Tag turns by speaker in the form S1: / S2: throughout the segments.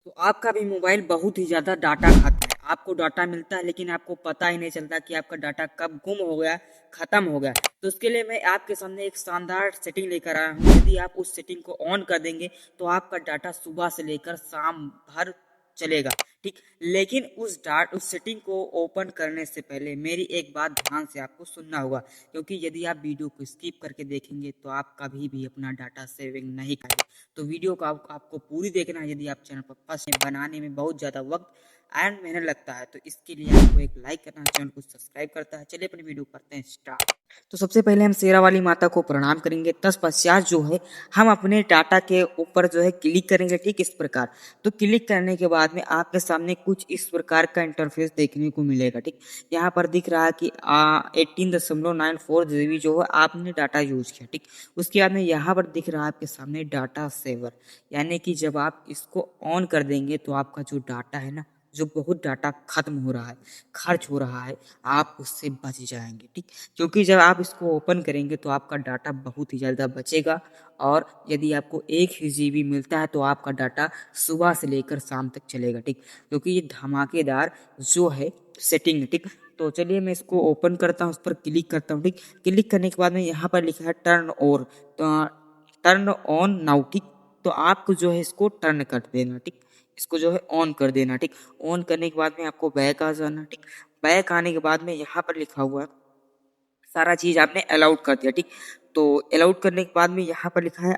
S1: तो आपका भी मोबाइल बहुत ही ज़्यादा डाटा खाता है। आपको डाटा मिलता है लेकिन आपको पता ही नहीं चलता कि आपका डाटा कब गुम हो गया, ख़त्म हो गया। तो उसके लिए मैं आपके सामने एक शानदार सेटिंग लेकर आया हूँ। यदि आप उस सेटिंग को ऑन कर देंगे तो आपका डाटा सुबह से लेकर शाम भर चलेगा, ठीक। लेकिन उस सेटिंग को ओपन करने से पहले मेरी एक बात ध्यान से आपको सुनना होगा, क्योंकि यदि आप वीडियो को स्किप करके देखेंगे तो आप कभी भी अपना डाटा सेविंग नहीं करेंगे। तो वीडियो को आपको पूरी देखना है। यदि आप चैनल पर फर्स्ट टाइम बनाने में बहुत ज़्यादा वक्त एंड मेहनत लगता है तो इसके लिए आपको एक लाइक करना है, चैनल को सब्सक्राइब करता है। चलिए अपनी वीडियो करते हैं स्टार्ट। तो सबसे पहले हम शेरा वाली माता को प्रणाम करेंगे, तत्पश्चात जो है हम अपने डाटा के ऊपर जो है क्लिक करेंगे, ठीक इस प्रकार। तो क्लिक करने के बाद में आपके सामने कुछ इस प्रकार का इंटरफेस देखने को मिलेगा, ठीक। यहाँ पर दिख रहा है कि 18.94 GB जो है आपने डाटा यूज किया, ठीक। उसके बाद में यहाँ पर दिख रहा है आपके सामने डाटा सेवर, यानी कि जब आप इसको ऑन कर देंगे तो आपका जो डाटा है ना, जो बहुत डाटा खत्म हो रहा है, खर्च हो रहा है, आप उससे बच जाएंगे, ठीक। क्योंकि जब आप इसको ओपन करेंगे तो आपका डाटा बहुत ही ज़्यादा बचेगा। और यदि आपको 1 GB मिलता है तो आपका डाटा सुबह से लेकर शाम तक चलेगा, ठीक। क्योंकि ये धमाकेदार जो है सेटिंग है, ठीक। तो चलिए मैं इसको ओपन करता हूँ, उस पर क्लिक करता हूँ, ठीक। क्लिक करने के बाद में यहाँ पर लिखा है टर्न और, तो टर्न ऑन नाउ, ठीक। तो आपको जो है इसको टर्न कर देना, ठीक। इसको जो है ऑन कर देना, ठीक। ऑन करने के बाद में आपको बैक आ जाना, ठीक। बैक आने के बाद में यहाँ पर लिखा हुआ है सारा चीज आपने अलाउड कर दिया, ठीक। तो अलाउड करने के बाद में यहाँ पर लिखा है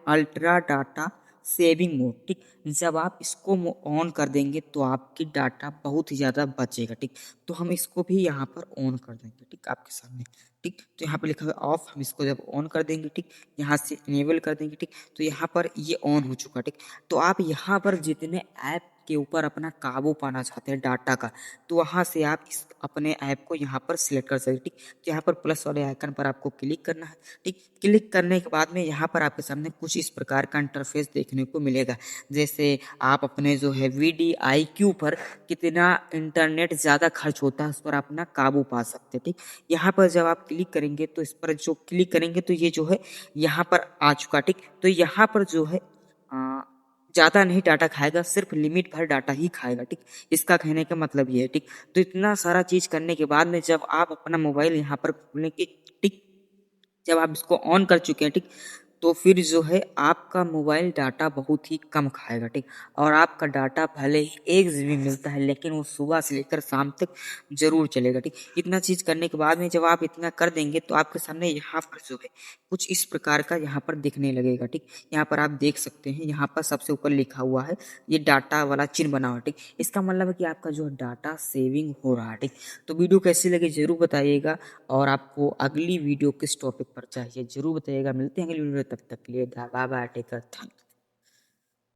S1: अल्ट्रा डाटा सेविंग मोड, ठीक। जब आप इसको ऑन कर देंगे तो आपकी डाटा बहुत ही ज़्यादा बचेगा, ठीक। तो हम इसको भी यहाँ पर ऑन कर देंगे, ठीक, आपके सामने, ठीक। तो यहाँ पर लिखा हुआ ऑफ, हम इसको जब ऑन कर देंगे, ठीक, यहाँ से इनेबल कर देंगे, ठीक। तो यहाँ पर ये ऑन हो चुका, ठीक। तो आप यहाँ पर जितने ऐप के ऊपर अपना काबू पाना चाहते हैं डाटा का, तो वहाँ से आप इस अपने ऐप को यहाँ पर सिलेक्ट कर सकते हैं, ठीक। तो यहाँ पर प्लस वाले आइकन पर आपको क्लिक करना है, ठीक। क्लिक करने के बाद में यहाँ पर आपके सामने कुछ इस प्रकार का इंटरफेस देखने को मिलेगा। जैसे आप अपने जो है VDIQ पर कितना इंटरनेट ज़्यादा खर्च होता है उस पर अपना काबू पा सकते हैं, ठीक। यहाँ पर जब आप क्लिक करेंगे तो इस पर जो क्लिक करेंगे तो ये जो है यहाँ पर आ चुका, ठीक। तो यहाँ पर जो है ज़्यादा नहीं डाटा खाएगा, सिर्फ लिमिट भर डाटा ही खाएगा, ठीक। इसका कहने का मतलब ये है, ठीक। तो इतना सारा चीज़ करने के बाद में जब आप अपना मोबाइल यहाँ पर खोलेंगे, ठीक, जब आप इसको ऑन कर चुके हैं, ठीक, तो फिर जो है आपका मोबाइल डाटा बहुत ही कम खाएगा, ठीक। और आपका डाटा भले ही 1 GB मिलता है लेकिन वो सुबह से लेकर शाम तक जरूर चलेगा, ठीक। इतना चीज़ करने के बाद में जब आप इतना कर देंगे तो आपके सामने यहाँ पर जो है कुछ इस प्रकार का यहाँ पर दिखने लगेगा, ठीक। यहाँ पर आप देख सकते हैं, यहाँ पर सबसे ऊपर लिखा हुआ है ये डाटा वाला चिन्ह बना हुआ, ठीक। इसका मतलब है कि आपका जो डाटा सेविंग हो रहा है, ठीक। तो वीडियो कैसी लगी जरूर बताइएगा, और आपको अगली वीडियो किस टॉपिक पर चाहिए जरूर बताइएगा। मिलते हैं अगली वीडियो में, तब तक के लिए bye bye, take care, thank you.